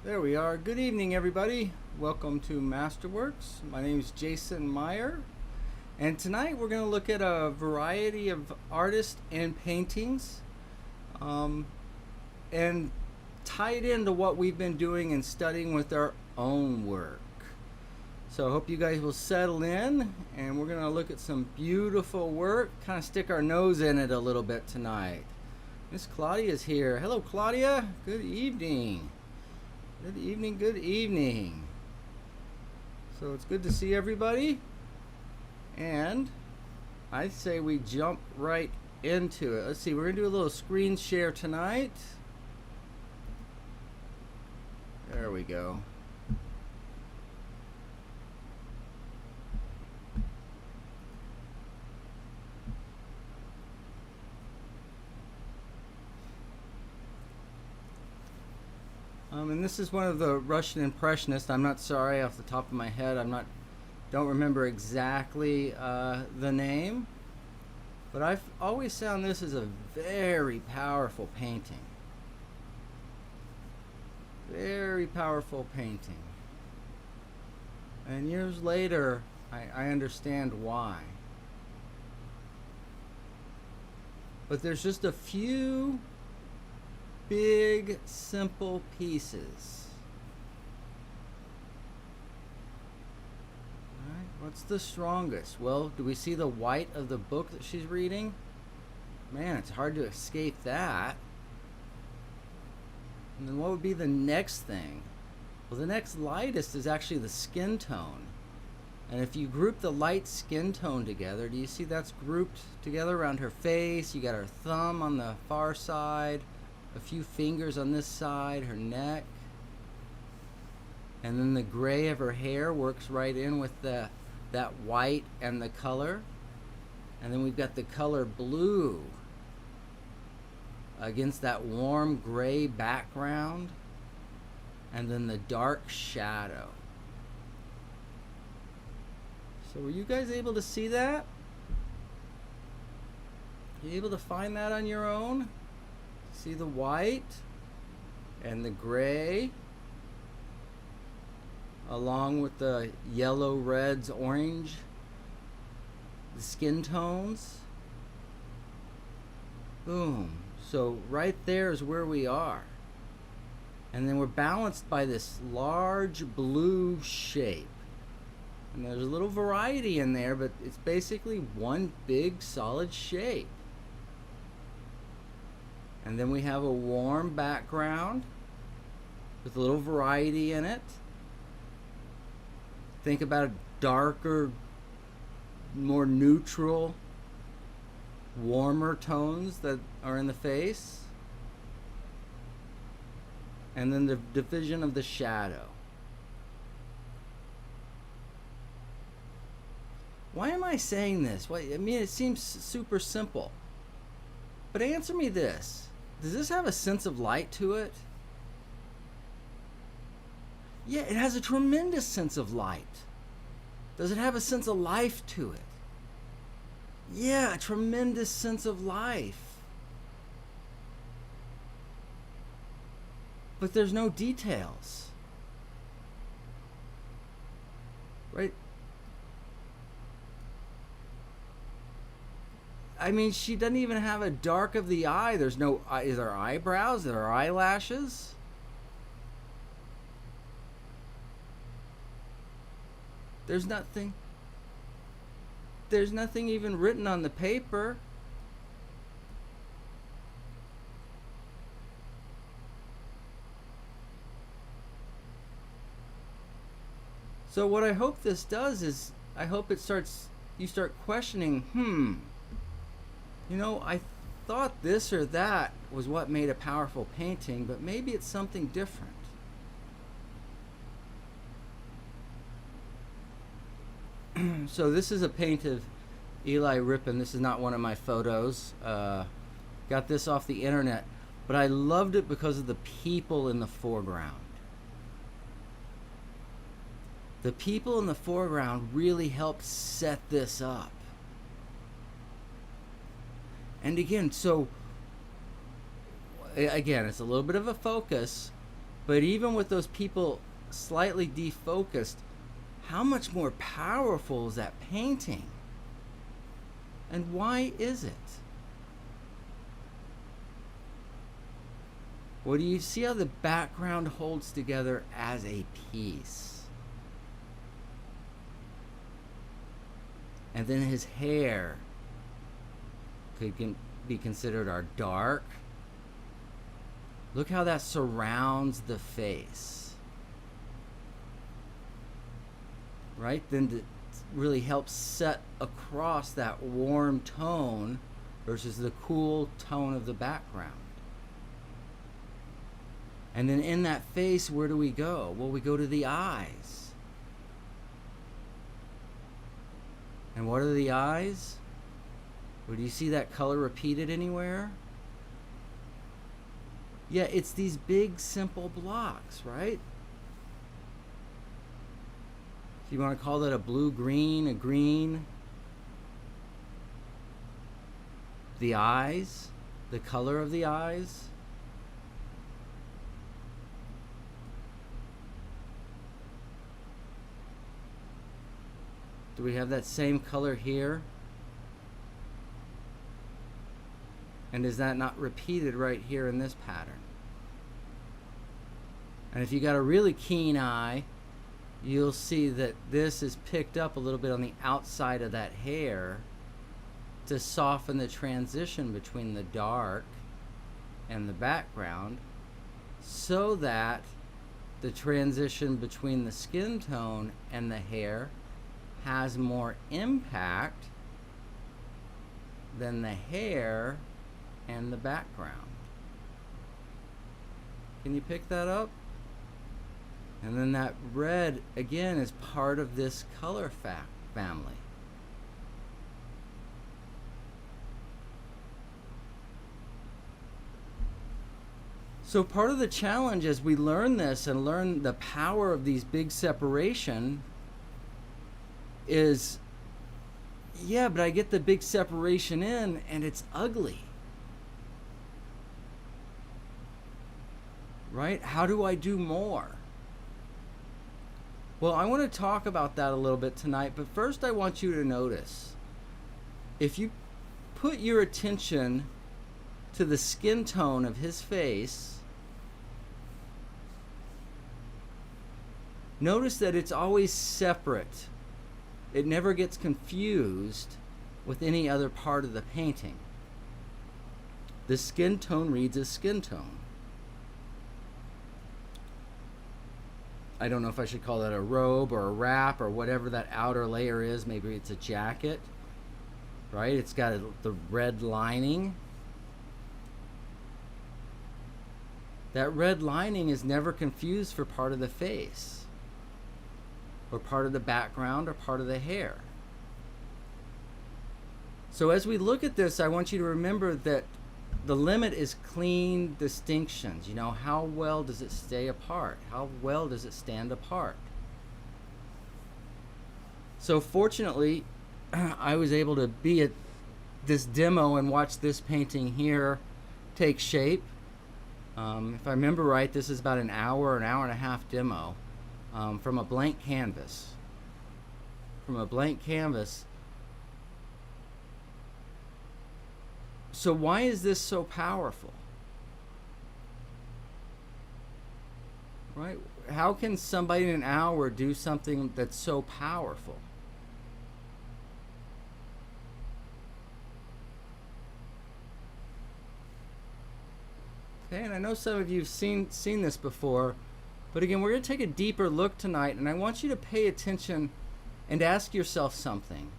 There we are. Good evening, everybody. Welcome to Masterworks. My name is Jason Meyer, and tonight we're going to look at a variety of artists and paintings, and tie it into what we've been doing and studying with our own work. So I hope you guys will settle in, and we're going to look at some beautiful work, kind of stick our nose in it a little bit tonight. Miss Claudia's here. Hello, Claudia. Good evening. Good evening, good evening. So it's good to see everybody. And I say we jump right into it. Let's see, we're going to do a little screen share tonight. There we go. And this is one of the Russian Impressionists. I'm not sorry off the top of my head. Don't remember exactly the name, but I've always found this is a very powerful painting. Very powerful painting. And years later, I understand why. But there's just a few big, simple pieces. All right, what's the strongest? Well, do we see the white of the book that she's reading? Man, it's hard to escape that. And then what would be the next thing? Well, the next lightest is actually the skin tone. And if you group the light skin tone together, do you see that's grouped together around her face? You got her thumb on the far side, a few fingers on this side, her neck, and then the gray of her hair works right in with that white and the color. And then we've got the color blue against that warm gray background, and then the dark shadow. So were you guys able to see that? You able to find that on your own? See the white and the gray along with the yellow, reds, orange, the skin tones. Boom. So right there is where we are. And then we're balanced by this large blue shape. And there's a little variety in there, but it's basically one big solid shape. And then we have a warm background with a little variety in it. Think about darker, more neutral, warmer tones that are in the face. And then the division of the shadow. Why am I saying this? I mean, it seems super simple. But answer me this. Does this have a sense of light to it? Yeah, it has a tremendous sense of light. Does it have a sense of life to it? Yeah, a tremendous sense of life. But there's no details. Right? I mean, she doesn't even have a dark of the eye. There's no, is there eyebrows? Are there eyelashes? There's nothing even written on the paper. So what I hope this does is, I hope you start questioning, you know, I thought this or that was what made a powerful painting, but maybe it's something different. So this is a paint of Eli Rippin. This is not one of my photos. Got this off the internet, but I loved it because of the people in the foreground. The people in the foreground really helped set this up. And again, it's a little bit of a focus, But even with those people slightly defocused, how much more powerful is that painting? And why is it? Well, do you see how the background holds together as a piece? And then his hair could be considered our dark. Look how that surrounds the face. Right? Then it really helps set across that warm tone versus the cool tone of the background. And then in that face, where do we go? Well, we go to the eyes. And what are the eyes? Well, do you see that color repeated anywhere? Yeah, it's these big, simple blocks, right? If you want to call that a blue-green, a green. The eyes, the color of the eyes. Do we have that same color here? And is that not repeated right here in this pattern? And if you got a really keen eye, you'll see that this is picked up a little bit on the outside of that hair to soften the transition between the dark and the background, so that the transition between the skin tone and the hair has more impact than the hair and the background. Can you pick that up? And then that red, again, is part of this color family. So part of the challenge as we learn this and learn the power of these big separation is, yeah, but I get the big separation in and it's ugly. Right? How do I do more? Well, I want to talk about that a little bit tonight, but first I want you to notice, if you put your attention to the skin tone of his face, notice that it's always separate. It never gets confused with any other part of the painting. The skin tone reads as skin tone. I don't know if I should call that a robe or a wrap or whatever that outer layer is. Maybe it's a jacket, right? It's got the red lining. That red lining is never confused for part of the face or part of the background or part of the hair. So as we look at this, I want you to remember that the limit is clean distinctions. You know, how well does it stay apart? How well does it stand apart? So fortunately, I was able to be at this demo and watch this painting here take shape. If I remember right, this is about an hour and a half demo from a blank canvas. From a blank canvas. So why is this so powerful? Right? How can somebody in an hour do something that's so powerful? Okay, and I know some of you have seen this before, but again, we're going to take a deeper look tonight, and I want you to pay attention and ask yourself something.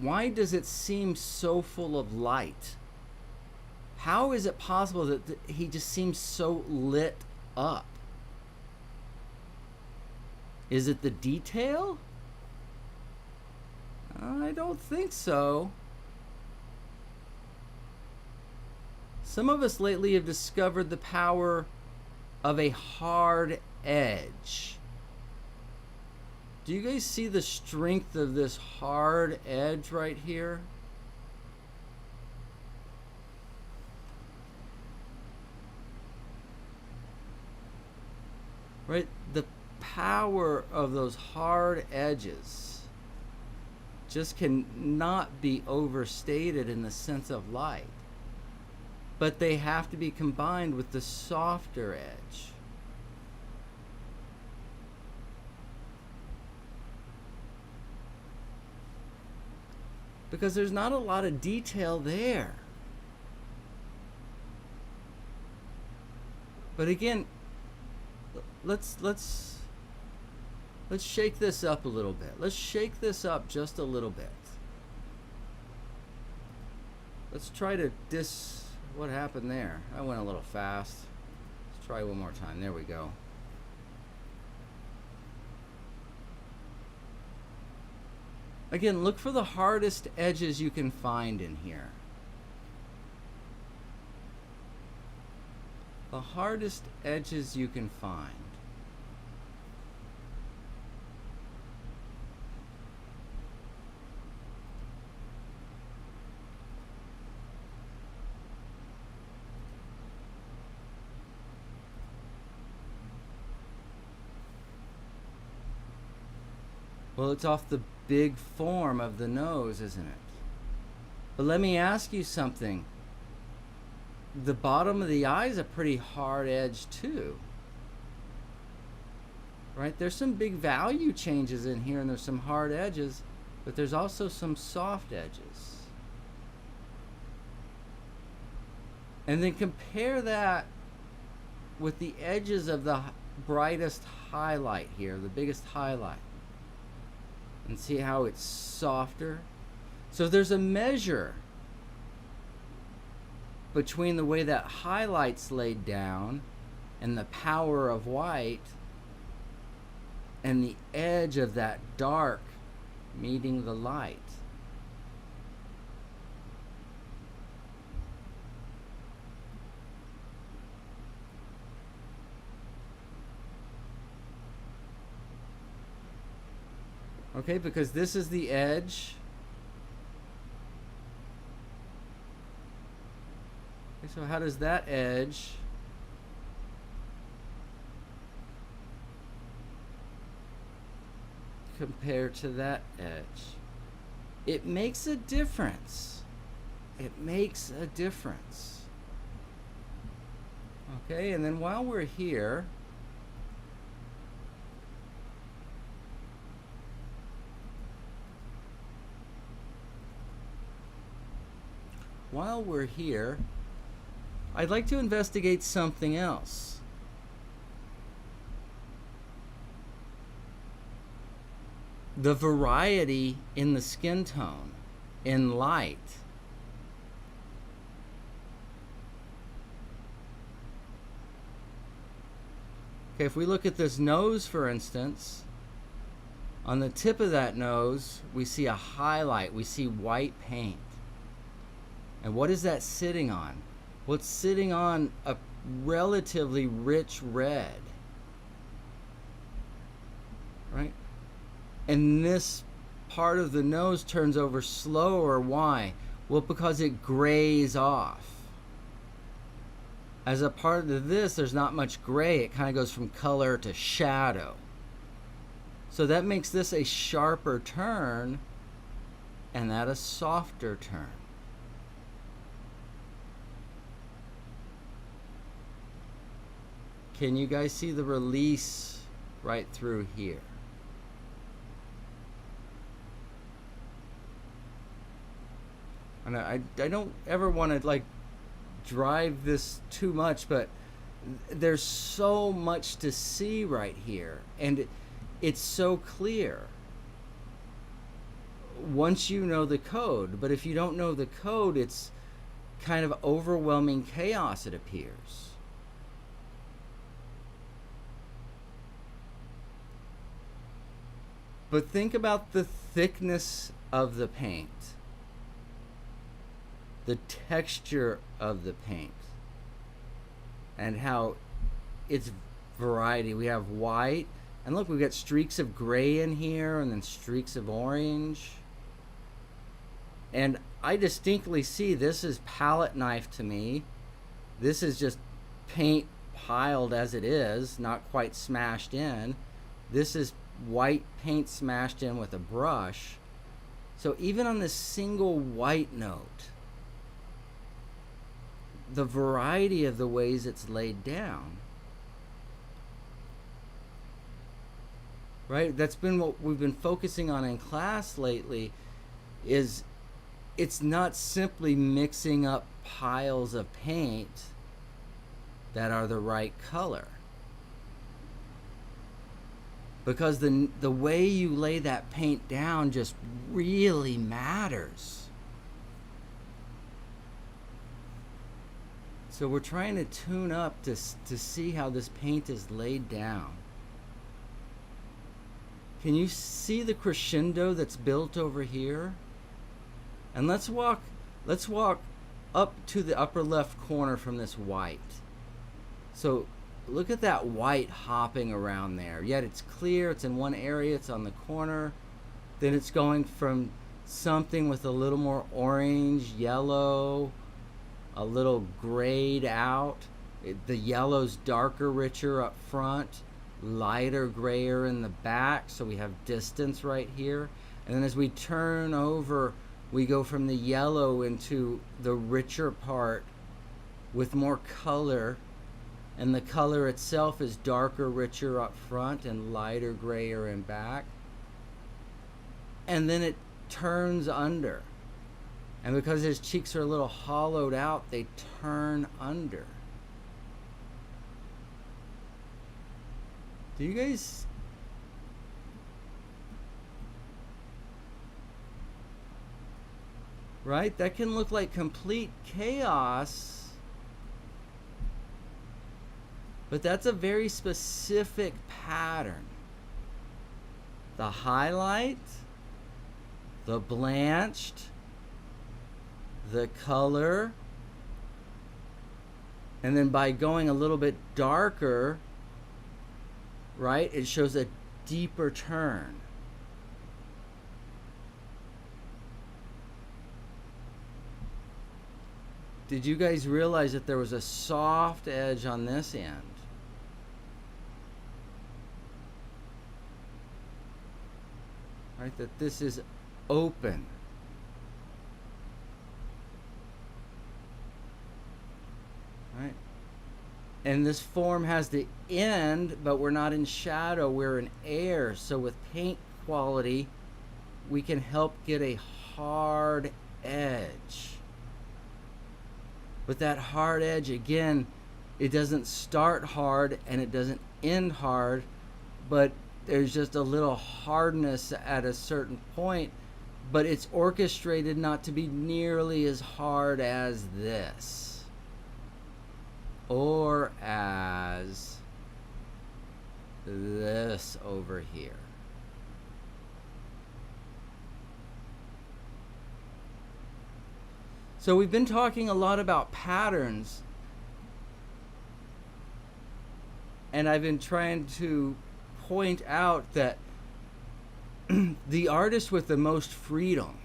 Why does it seem so full of light? How is it possible that he just seems so lit up? Is it the detail? I don't think so. Some of us lately have discovered the power of a hard edge. Do you guys see the strength of this hard edge right here? right? The power of those hard edges just cannot be overstated in the sense of light. But they have to be combined with the softer edge. Because there's not a lot of detail there. But again, let's shake this up a little bit. Let's shake this up just a little bit. Let's try to what happened there? I went a little fast. Let's try one more time. There we go. Again, look for the hardest edges you can find in here. The hardest edges you can find. Well, it's off the big form of the nose, isn't it? But let me ask you something. The bottom of the eye is a pretty hard edge too. Right? There's some big value changes in here and there's some hard edges, but there's also some soft edges. And then compare that with the edges of the brightest highlight here, the biggest highlight. And see how it's softer? So there's a measure between the way that highlight's laid down and the power of white and the edge of that dark meeting the light. Okay, because this is the edge. Okay, so how does that edge compare to that edge? It makes a difference. It makes a difference. Okay, and then while we're here, I'd like to investigate something else. The variety in the skin tone, in light. Okay, if we look at this nose, for instance, on the tip of that nose, we see a highlight, we see white paint. And what is that sitting on? Well, it's sitting on a relatively rich red, right? And this part of the nose turns over slower. Why? Well, because it grays off. As a part of this, there's not much gray. It kind of goes from color to shadow. So that makes this a sharper turn and that a softer turn. Can you guys see the release right through here? And I don't ever want to like drive this too much, but there's so much to see right here, and it's so clear once you know the code. But if you don't know the code, it's kind of overwhelming chaos, it appears. But think about the thickness of the paint, the texture of the paint, and how it's variety. We have white, and look, we've got streaks of gray in here, and then streaks of orange. And I distinctly see this is palette knife to me. This is just paint piled as it is, not quite smashed in. This is white paint smashed in with a brush. So even on this single white note, the variety of the ways it's laid down, right? That's been what we've been focusing on in class lately, is it's not simply mixing up piles of paint that are the right color. Because the way you lay that paint down just really matters. So we're trying to tune up to see how this paint is laid down. Can you see the crescendo that's built over here? And let's walk up to the upper left corner from this white. So look at that white hopping around there. Yet it's clear, it's in one area, it's on the corner. Then it's going from something with a little more orange, yellow, a little grayed out. The yellow's darker, richer up front, lighter, grayer in the back, so we have distance right here. And then as we turn over, we go from the yellow into the richer part with more color, and the color itself is darker, richer up front and lighter, grayer in back. And then it turns under. And because his cheeks are a little hollowed out, they turn under. Do you guys... Right? That can look like complete chaos, but that's a very specific pattern. The highlight, the blanched, the color, and then by going a little bit darker, right, it shows a deeper turn. Did you guys realize that there was a soft edge on this end? Right, that this is open. Right? And this form has the end, but we're not in shadow, we're in air. So with paint quality, we can help get a hard edge. But that hard edge, again, it doesn't start hard and it doesn't end hard, but there's just a little hardness at a certain point, but it's orchestrated not to be nearly as hard as this, or as this over here. So we've been talking a lot about patterns, and I've been trying to point out that the artist with the most freedom,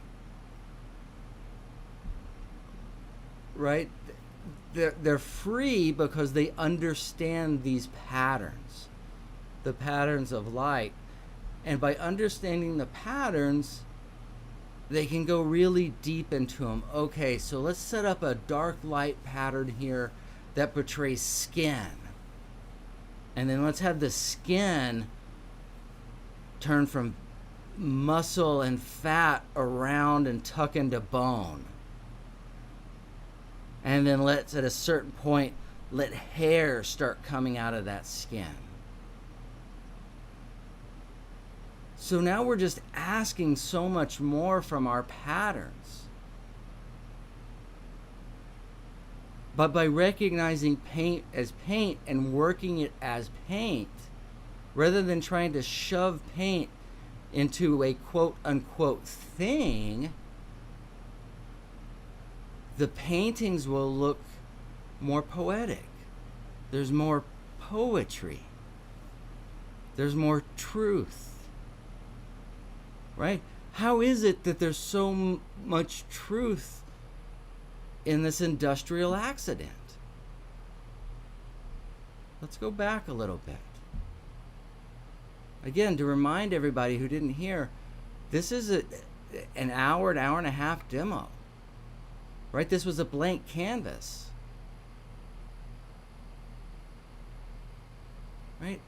right? They're free because they understand these patterns, the patterns of light. And by understanding the patterns, they can go really deep into them. Okay, so let's set up a dark light pattern here that portrays skin. And then let's have the skin turn from muscle and fat around and tuck into bone. And then let's, at a certain point, let hair start coming out of that skin. So now we're just asking so much more from our patterns. But by recognizing paint as paint and working it as paint, rather than trying to shove paint into a quote-unquote thing, the paintings will look more poetic. There's more poetry. There's more truth. Right? How is it that there's so much truth in this industrial accident? Let's go back a little bit. Again, to remind everybody who didn't hear, this is an hour and a half demo. Right? This was a blank canvas. Right?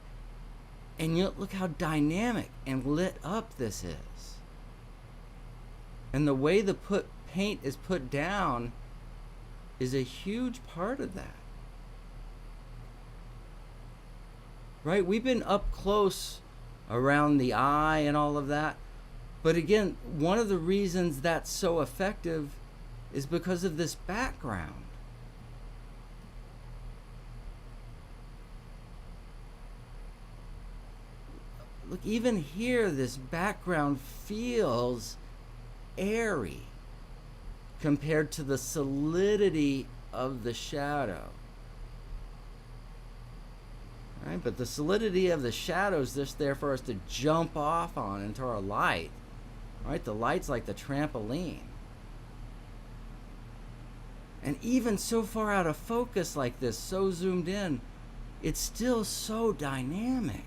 And look how dynamic and lit up this is. And the way the paint is put down is a huge part of that. Right? We've been up close around the eye and all of that. But again, one of the reasons that's so effective is because of this background. Look, even here, this background feels airy compared to the solidity of the shadow. Right? But the solidity of the shadow is just there for us to jump off on into our light. Right? The light's like the trampoline. And even so far out of focus like this, so zoomed in, it's still so dynamic.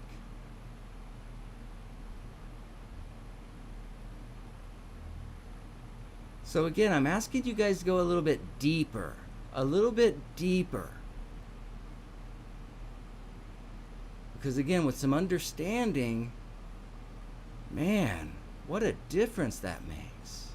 So again, I'm asking you guys to go a little bit deeper. A little bit deeper. Because again, with some understanding, man, what a difference that makes.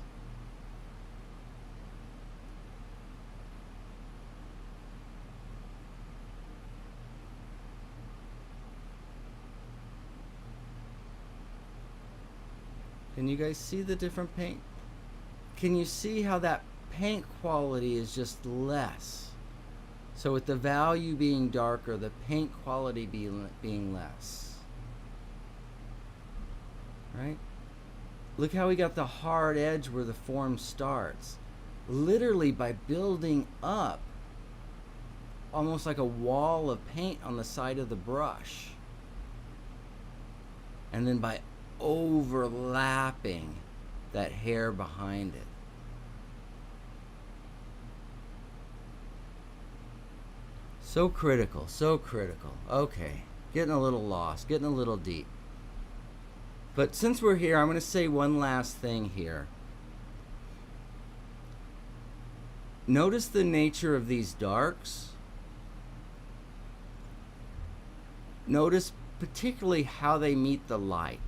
Can you guys see the different paint? Can you see how that paint quality is just less? So with the value being darker, the paint quality being less. Right? Look how we got the hard edge where the form starts. Literally by building up almost like a wall of paint on the side of the brush. And then by overlapping that hair behind it. So critical, so critical. Okay, getting a little lost, getting a little deep. But since we're here, I'm going to say one last thing here. Notice the nature of these darks. Notice particularly how they meet the light.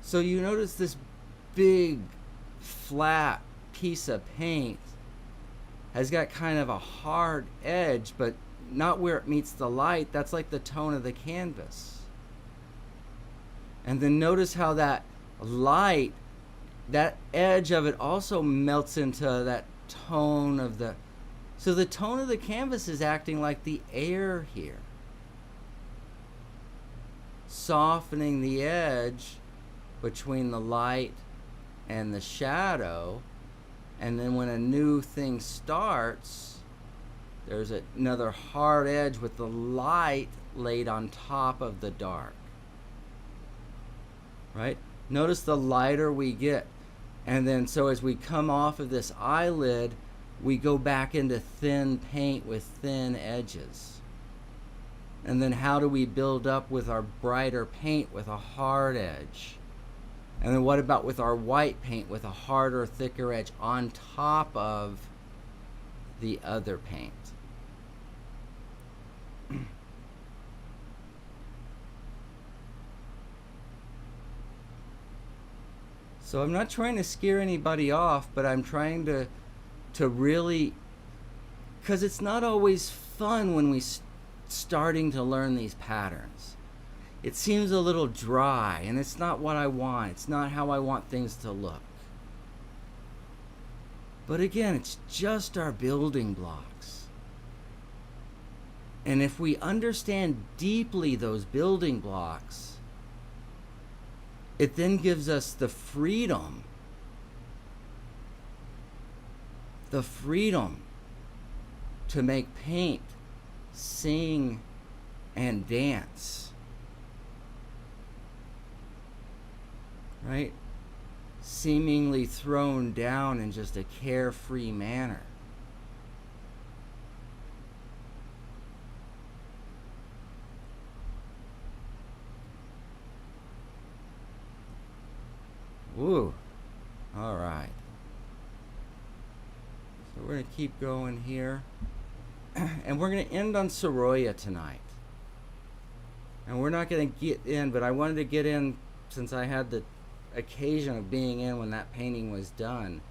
So you notice this big flat piece of paint has got kind of a hard edge, but not where it meets the light. That's like the tone of the canvas. And then notice how that light, that edge of it also melts into that tone of the... So the tone of the canvas is acting like the air here. Softening the edge between the light and the shadow, and then when a new thing starts, there's another hard edge with the light laid on top of the dark. Right? Notice the lighter we get, and then so as we come off of this eyelid, we go back into thin paint with thin edges. And then how do we build up with our brighter paint with a hard edge? And then what about with our white paint with a harder, thicker edge on top of the other paint? So I'm not trying to scare anybody off, but I'm trying to really, because it's not always fun when we starting to learn these patterns. It seems a little dry, and it's not what I want. It's not how I want things to look. But again, it's just our building blocks. And if we understand deeply those building blocks, it then gives us the freedom to make paint, sing, and dance. Right? seemingly thrown down in just a carefree manner. Woo. All right. So we're going to keep going here. And we're going to end on Soroya tonight. And we're not going to get in, but I wanted to get in since I had the occasion of being in when that painting was done,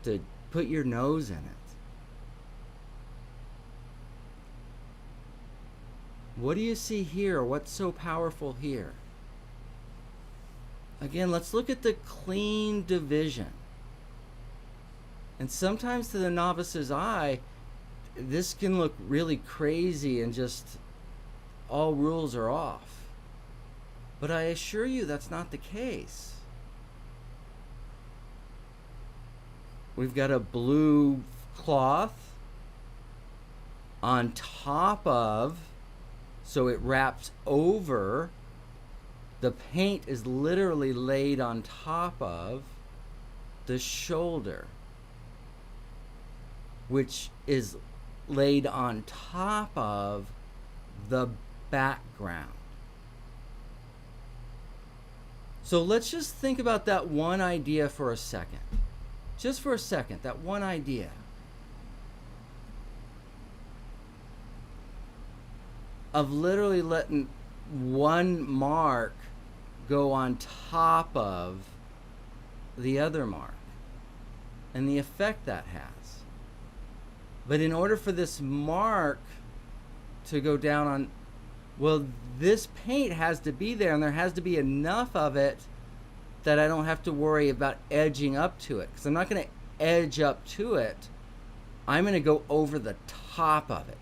to put your nose in it. What do you see here? What's so powerful here? Again, let's look at the clean division. And sometimes to the novice's eye, this can look really crazy and just all rules are off. But I assure you that's not the case. We've got a blue cloth on top of, so it wraps over. The paint is literally laid on top of the shoulder, which is laid on top of the background. So let's just think about that one idea for a second. Just for a second, that one idea. Of literally letting one mark go on top of the other mark, and the effect that has. But in order for this mark to go down on, well, this paint has to be there, and there has to be enough of it that I don't have to worry about edging up to it, because I'm not going to edge up to it. I'm going to go over the top of it.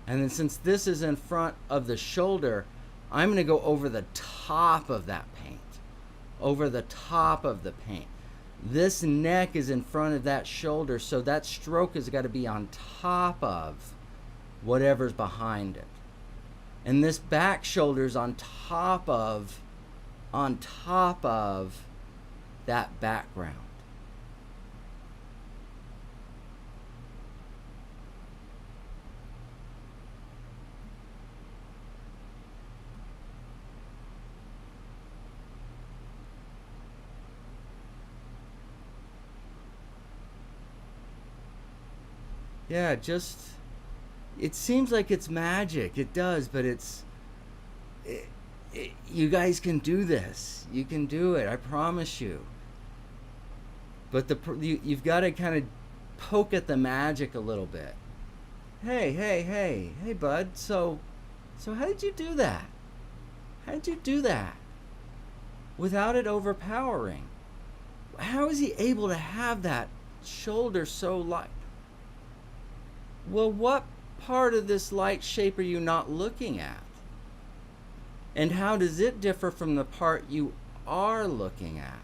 And then since this is in front of the shoulder, I'm going to go over the top of that paint. Over the top of the paint. This neck is in front of that shoulder, so that stroke has got to be on top of whatever's behind it. And this back shoulder's on top of that background. Yeah, just, it seems like it's magic. It does, but you guys can do this. You can do it. I promise you. But you've got to kind of poke at the magic a little bit. Hey, bud. So how did you do that? How did you do that without it overpowering? How is he able to have that shoulder so light? Well, what part of this light shape are you not looking at? And how does it differ from the part you are looking at?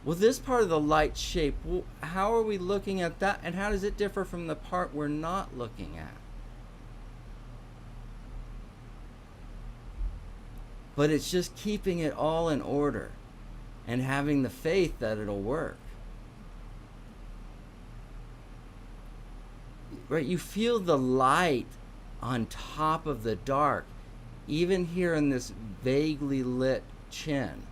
Well, this part of the light shape, well, how are we looking at that? And how does it differ from the part we're not looking at? But it's just keeping it all in order and having the faith that it'll work. Right, you feel the light on top of the dark, even here in this vaguely lit chin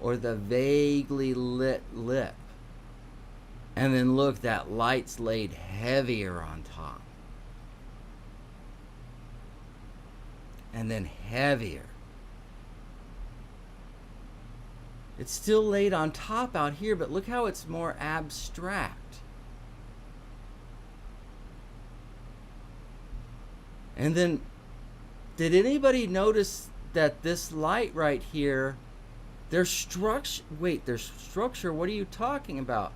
or the vaguely lit lip. And then look, that light's laid heavier on top. And then heavier. It's still laid on top out here, but look how it's more abstract. And then, did anybody notice that this light right here, there's structure, what are you talking about?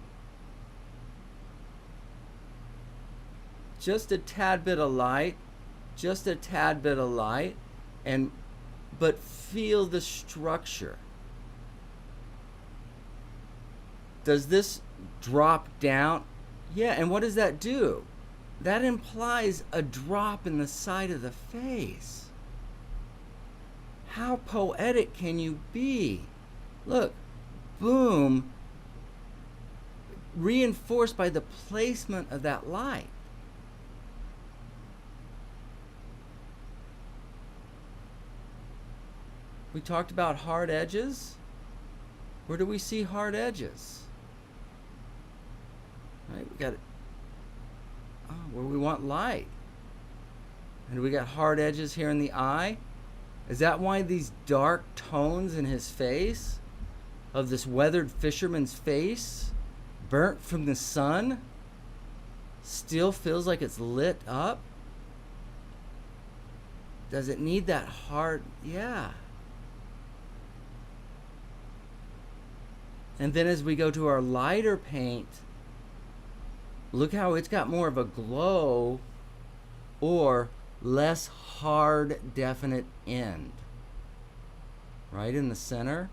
Just a tad bit of light, but feel the structure. Does this drop down? Yeah, and what does that do? That implies a drop in the side of the face. How poetic can you be? Look, boom, reinforced by the placement of that light. We talked about hard edges. Where do we see hard edges? Right, we got where we want light. And we got hard edges here in the eye. Is that why these dark tones in his face, of this weathered fisherman's face, burnt from the sun, still feels like it's lit up? Does it need that hard? Yeah. And then as we go to our lighter paint, look how it's got more of a glow or less hard, definite end. Right in the center.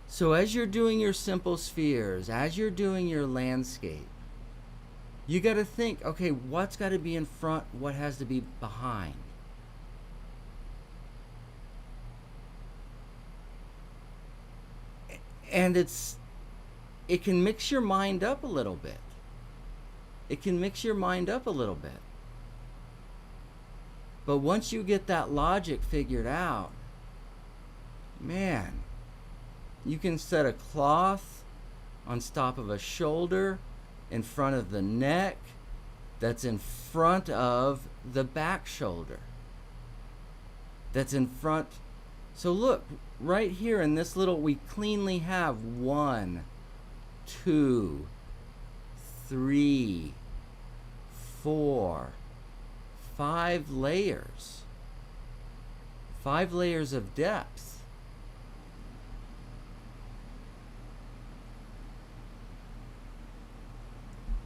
So as you're doing your simple spheres, as you're doing your landscape, you got to think, okay, what's got to be in front, what has to be behind? And it can mix your mind up a little bit. It can mix your mind up a little bit. But once you get that logic figured out, man, you can set a cloth on top of a shoulder, in front of the neck, that's in front of the back shoulder. That's in front. So look, right here in this little, we cleanly have 1, 2, 3, 4, 5 layers. 5 layers of depth.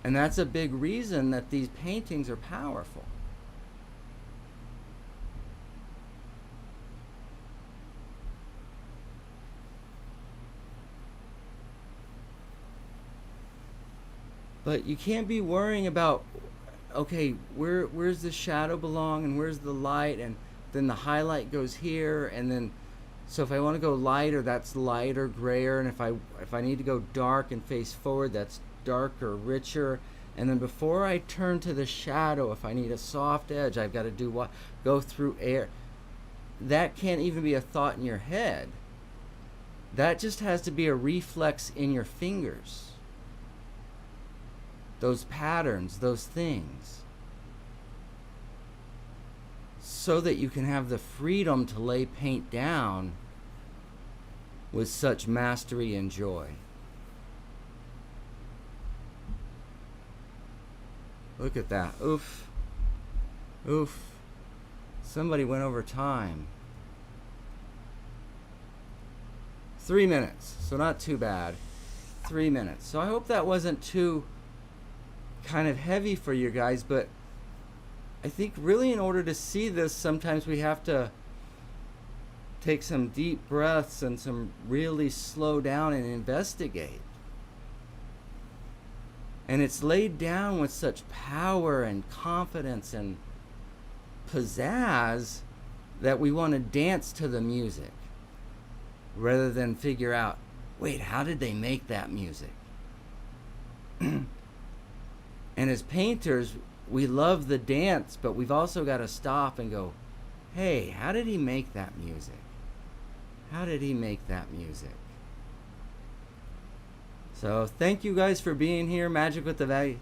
And that's a big reason that these paintings are powerful. But you can't be worrying about, okay, where's the shadow belong and where's the light, and then the highlight goes here, and then so if I want to go lighter, that's lighter, grayer, and if I need to go dark and face forward, that's darker, richer. And then before I turn to the shadow, if I need a soft edge, I've got to do what? Go through air. That can't even be a thought in your head. That just has to be a reflex in your fingers. Those patterns, those things. So that you can have the freedom to lay paint down with such mastery and joy. Look at that. Oof. Oof. Somebody went over time. 3 minutes. So not too bad. 3 minutes. So I hope that wasn't too kind of heavy for you guys, but I think really in order to see this, sometimes we have to take some deep breaths and some really slow down and investigate. And it's laid down with such power and confidence and pizzazz that we want to dance to the music rather than figure out, wait, how did they make that music? And as painters, we love the dance, but we've also got to stop and go, hey, how did he make that music? How did he make that music? So thank you guys for being here, Magic with the Value.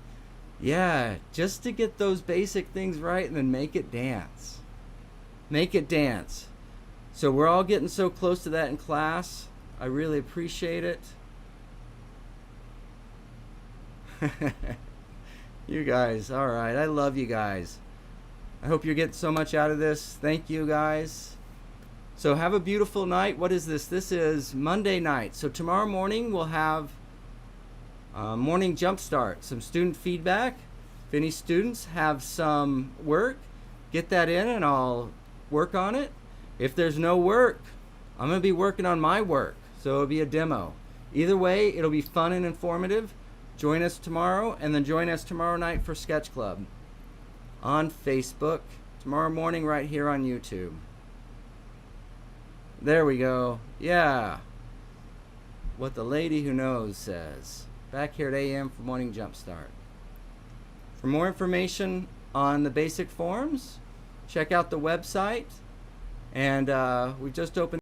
Yeah, just to get those basic things right and then make it dance. Make it dance. So we're all getting so close to that in class. I really appreciate it. You guys, all right. I love you guys. I hope you're getting so much out of this. Thank you guys. So have a beautiful night. What is this? This is Monday night. So tomorrow morning we'll have morning jumpstart, some student feedback. If any students have some work, get that in and I'll work on it. If there's no work, I'm going to be working on my work. So it'll be a demo. Either way, it'll be fun and informative. Join us tomorrow, and then join us tomorrow night for Sketch Club. on Facebook, tomorrow morning right here on YouTube. There we go. Yeah. What the lady who knows says. Back here at AM for Morning Jumpstart. For more information on the basic forms, check out the website. And we've just opened